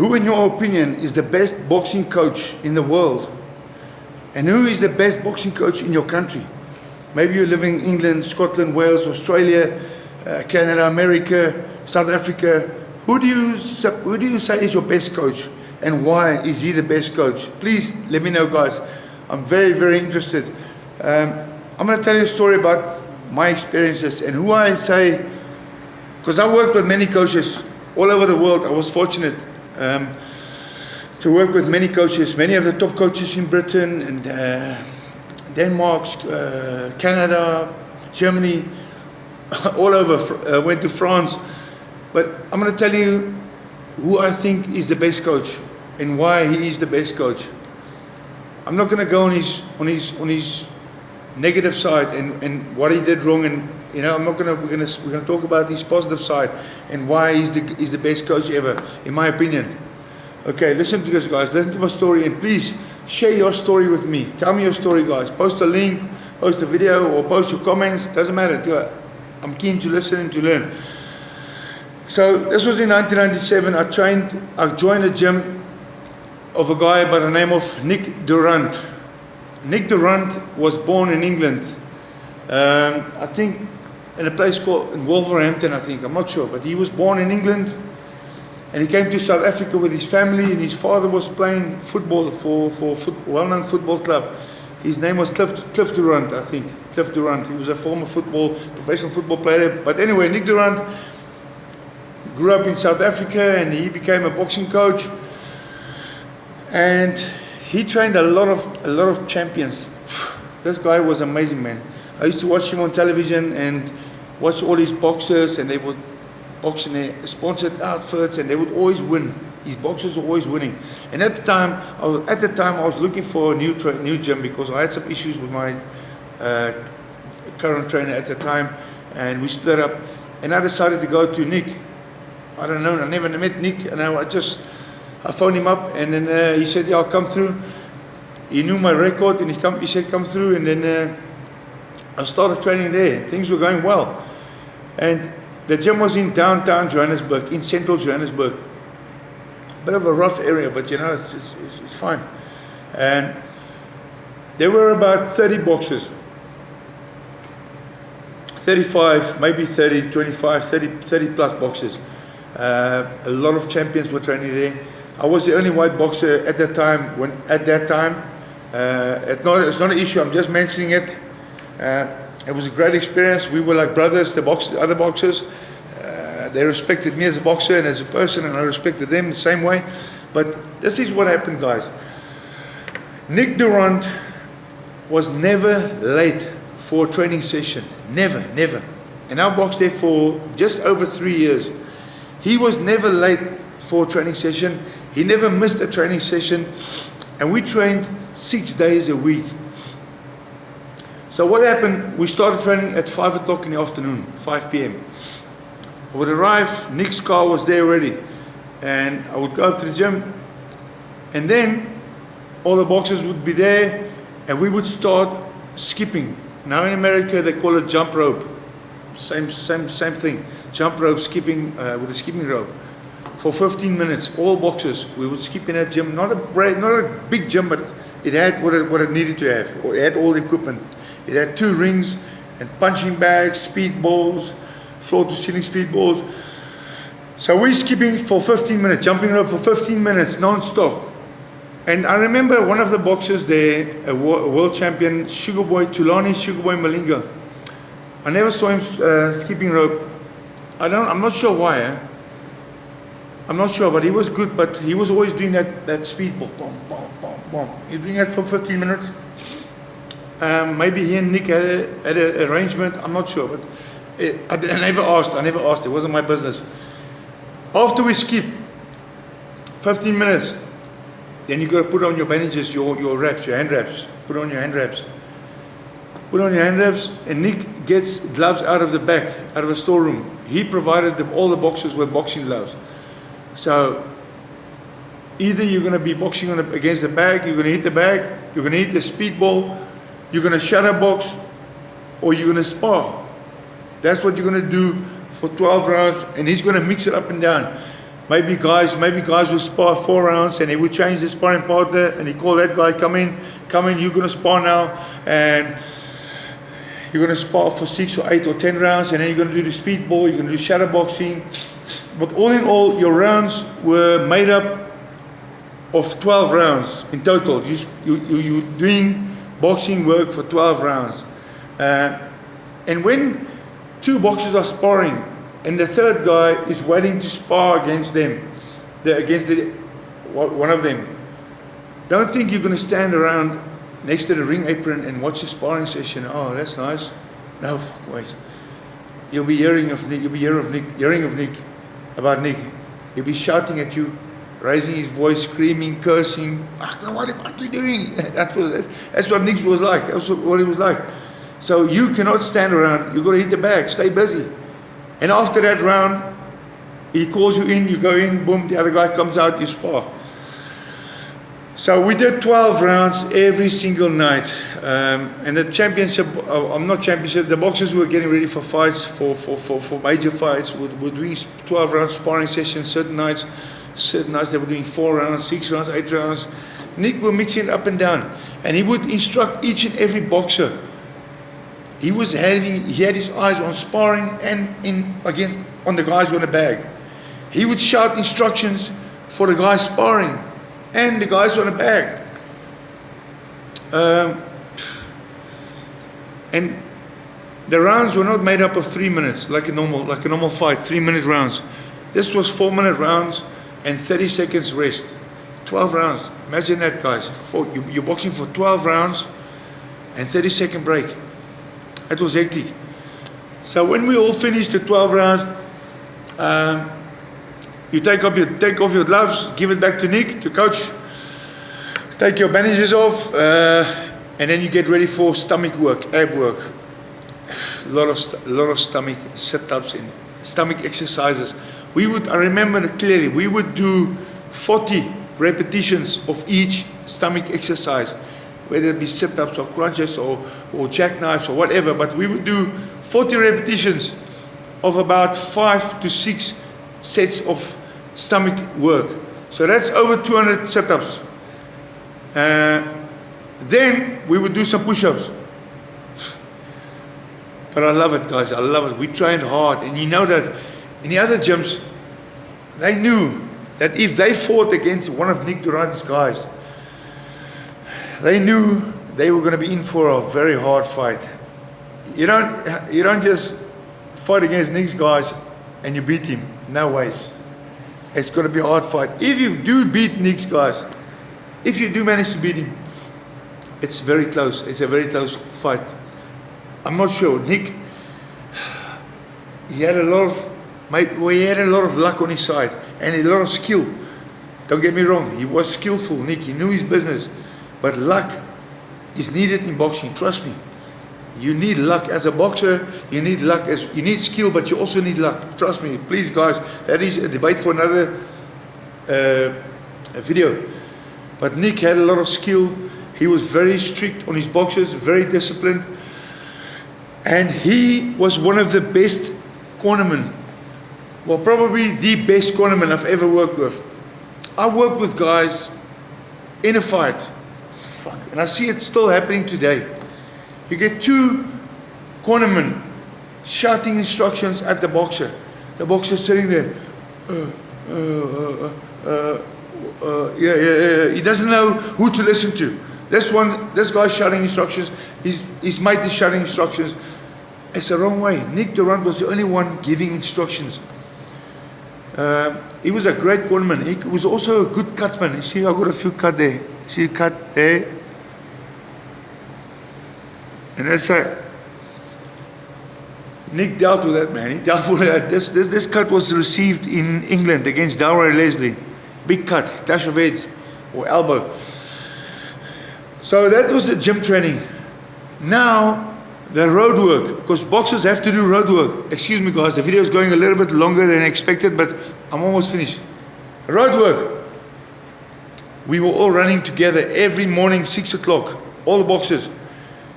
Who, in your opinion, is the best boxing coach in the world? And who is the best boxing coach in your country? Maybe you're living in England, Scotland, Wales, Australia, Canada, America, South Africa. Who do you say is your best coach? And why is he the best coach? Please let me know, guys. I'm very, very interested. I'm going to tell you a story about my experiences and who I say, because I worked with many coaches all over the world. I was fortunate to work with many coaches, many of the top coaches in Britain and Denmark, Canada, Germany, all over. Went to France. But I'm going to tell you who I think is the best coach and why he is the best coach. I'm not going to go on his negative side and what he did wrong, and I'm not going to. We're going to talk about his positive side and why he's the best coach ever, in my opinion. Okay, listen to this, guys. Listen to my story, and please share your story with me. Tell me your story, guys. Post a link, post a video, or post your comments. Doesn't matter. I'm keen to listen and to learn. So this was in 1997. I joined a gym of a guy by the name of Nick Durant. Nick Durant was born in England. I think in a place called in Wolverhampton, I think. I'm not sure, but he was born in England. And he came to South Africa with his family, and his father was playing football for a well-known football club. His name was Cliff Durant, I think. Cliff Durant. He was a former professional football player. But anyway, Nick Durant grew up in South Africa, and he became a boxing coach. And he trained a lot of champions. This guy was amazing, man. I used to watch him on television and watch all his boxers, and they would box in their sponsored outfits, and they would always win. His boxers were always winning. And at the time, I was looking for a new gym because I had some issues with my current trainer at the time, and we split up. And I decided to go to Nick. I don't know. I never met Nick, and I phoned him up, and then he said, "Yeah, I'll come through." He knew my record, and he said, "Come through." And then I started training there. Things were going well, and the gym was in downtown Johannesburg, in central Johannesburg. Bit of a rough area, but it's fine. And there were about 30 boxers, 35, maybe 30, 25, 30 plus boxers. A lot of champions were training there. I was the only white boxer at that time. It's not an issue. I'm just mentioning it. It was a great experience. We were like brothers. The other boxers, they respected me as a boxer and as a person, and I respected them the same way. But this is what happened, guys. Nick Durant was never late for a training session. Never. And I boxed there for just over 3 years. He was never late for a training session. He never missed a training session. And we trained 6 days a week. So what happened, we started training at 5 o'clock in the afternoon, 5 p.m. I would arrive, Nick's car was there already. And I would go up to the gym. And then all the boxers would be there, and we would start skipping. Now in America, they call it jump rope. Same thing. Jump rope, skipping with a skipping rope. For 15 minutes, all boxers, we would skip in that gym. Not a big gym, but it had what it needed to have. It had all the equipment. It had 2 rings and punching bags, speed balls, floor to ceiling speed balls. So we're skipping for 15 minutes, jumping rope for 15 minutes, non-stop. And I remember one of the boxers there, a world champion, Tulani Sugarboy Malinga. I never saw him skipping rope. I'm not sure why. I'm not sure, but he was good. But he was always doing that speed ball, boom, boom, boom, boom. He was doing that for 15 minutes. Maybe he and Nick had an arrangement. I'm not sure, but I never asked. It wasn't my business. After we skip 15 minutes, then you got to put on your bandages, your wraps, your hand wraps. Put on your hand wraps. And Nick gets gloves out of the back, out of a storeroom. He provided all the boxers with boxing gloves. So either you're going to be boxing against the bag, you're going to hit the bag, you're going to hit the speed ball, you're going to shadow box, or you're going to spar. That's what you're going to do for 12 rounds, and he's going to mix it up and down. maybe guys would spar 4 rounds, and he would change the sparring partner, and he call that guy, come in, you're going to spar now, and you're going to spar for 6 or 8 or 10 rounds, and then you're going to do the speedball, you're going to do shadow boxing. But all in all, your rounds were made up of 12 rounds in total. You're doing boxing work for 12 rounds. And when 2 boxers are sparring, and the third guy is waiting to spar against one of them, don't think you're going to stand around next to the ring apron and watch a sparring session. Oh, that's nice. No, fuck, wait. You'll be hearing of Nick. About Nick. He'll be shouting at you, raising his voice, screaming, cursing. What are you doing? That's what Nick was like. That's what he was like. So you cannot stand around. You've got to hit the bag. Stay busy. And after that round, he calls you in. You go in. Boom. The other guy comes out. You spar. So we did 12 rounds every single night, and the championship, the boxers who were getting ready for fights, for major fights, were doing 12 round sparring sessions. Certain nights they were doing 4 rounds, 6 rounds, 8 rounds. Nick would mix it up and down, and he would instruct each and every boxer. He had his eyes on sparring and on the guys on the bag. He would shout instructions for the guys sparring and the guys on the bag. And the rounds were not made up of 3 minutes like a normal fight, 3-minute rounds. This was 4-minute rounds and 30 seconds rest. 12 rounds. Imagine that, guys. You're boxing for 12 rounds and 30-second break. It was hectic. So when we all finished the 12 rounds, you take off your gloves, give it back to Nick, to coach. Take your bandages off, and then you get ready for stomach work, ab work. A lot of stomach sit-ups and stomach exercises. I remember clearly, we would do 40 repetitions of each stomach exercise, whether it be sit-ups or crunches or jackknives or whatever. But we would do 40 repetitions of about 5 to 6 sets of stomach work. So that's over 200 sit-ups. Then we would do some push-ups. But I love it, guys. I love it. We trained hard. And you know that in the other gyms, they knew that if they fought against one of Nick Durant's guys, they knew they were going to be in for a very hard fight. You don't just fight against Nick's guys and you beat him. No ways. It's going to be a hard fight. If you do beat Nick's guys, if you do manage to beat him, it's very close. It's a very close fight. I'm not sure. Nick, he had a lot of luck on his side and a lot of skill. Don't get me wrong. He was skillful, Nick. He knew his business. But luck is needed in boxing. Trust me. You need luck as a boxer. You need skill, but you also need luck. Trust me, please, guys. That is a debate for another video. But Nick had a lot of skill. He was very strict on his boxers, very disciplined, and he was one of the best cornermen. Well, probably the best cornerman I've ever worked with. I worked with guys in a fight. And I see it still happening today. You get 2 cornermen shouting instructions at the boxer. The boxer sitting there. He doesn't know who to listen to. This guy shouting instructions. His mate is shouting instructions. It's the wrong way. Nick Durant was the only one giving instructions. He was a great cornerman. He was also a good cutman. You see, I've got a few cut there. See, cut there. And that's it. Nick dealt with that, man. He dealt with that. This cut was received in England against Delroy Leslie. Big cut, dash of head or elbow. So that was the gym training. Now, the road work, because boxers have to do road work. Excuse me, guys, the video is going a little bit longer than expected, but I'm almost finished. Road work. We were all running together every morning, 6 o'clock, all the boxers.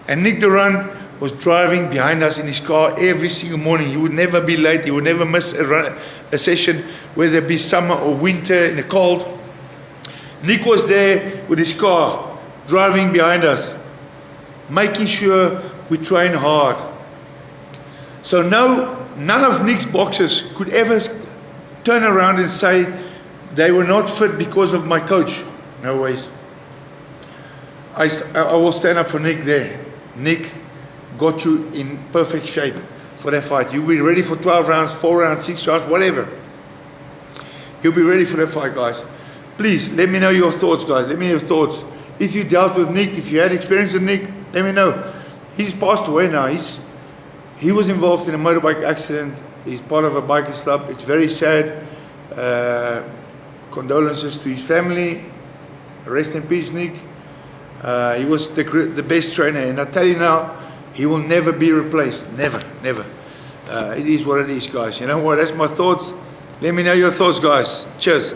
And Nick Durant was driving behind us in his car every single morning. He would never be late. He would never miss a session, whether it be summer or winter in the cold. Nick was there with his car, driving behind us, making sure we train hard. So none of Nick's boxers could ever turn around and say they were not fit because of my coach. No ways. I will stand up for Nick there. Nick got you in perfect shape for that fight. You'll be ready for 12 rounds, 4 rounds, 6 rounds, whatever. You'll be ready for that fight, guys. Please, let me know your thoughts, guys. Let me know your thoughts. If you dealt with Nick, if you had experience with Nick, let me know. He's passed away now. He was involved in a motorbike accident. He's part of a bikers club. It's very sad. Condolences to his family. Rest in peace, Nick. He was the best trainer, and I tell you now, he will never be replaced. Never, never. It is what it is, guys. You know what? That's my thoughts. Let me know your thoughts, guys. Cheers.